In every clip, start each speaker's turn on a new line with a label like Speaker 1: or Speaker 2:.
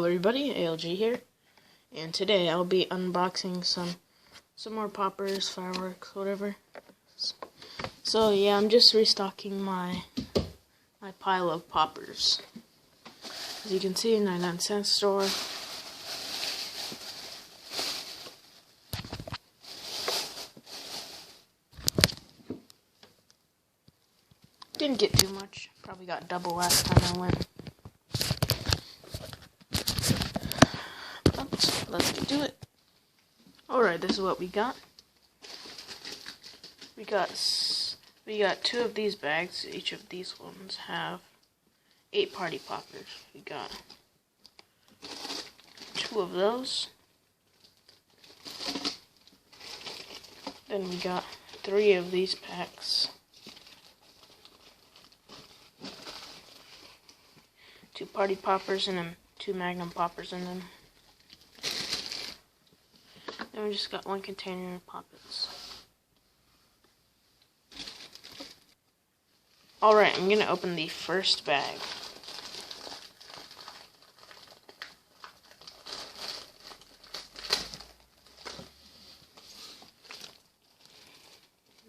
Speaker 1: everybody, ALG here, and today I'll be unboxing some more poppers, fireworks, whatever. So yeah, I'm just restocking my pile of poppers. As you can see, 99-cent store. Didn't get too much. Probably got double last time I went. Let's get to it. Alright, this is what we got. We got 2 of these bags. Each of these ones have 8 party poppers. We got 2 of those. Then we got 3 of these packs. 2 party poppers in them, 2 magnum poppers in them. Then we just got 1 container of poppets. Alright, I'm gonna open the first bag.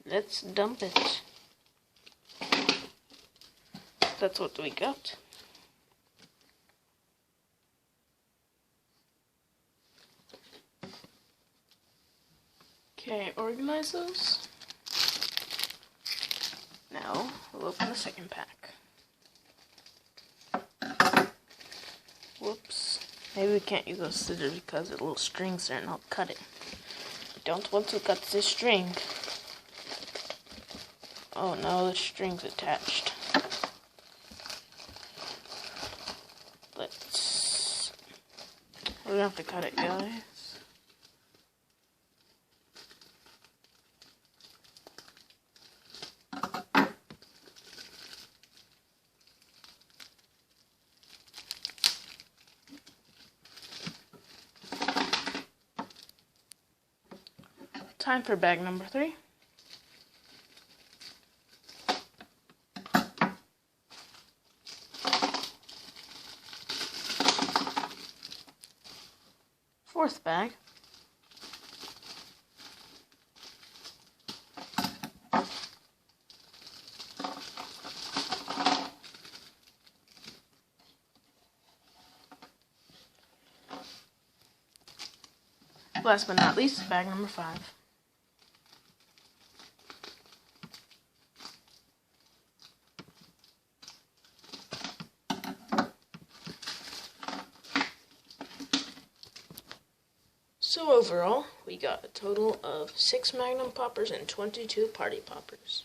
Speaker 1: Let's dump it. That's what we got. Okay, organize those. Now, we'll open the second pack. Whoops. Maybe we can't use those scissors because the little string's there and I'll cut it. Don't want to cut this string. Oh no, the string's attached. We're gonna have to cut it, guys. Time for bag number 3. Fourth bag. Last but not least, bag number 5. So overall, we got a total of 6 magnum poppers and 22 party poppers.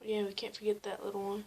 Speaker 1: Yeah, we can't forget that little one.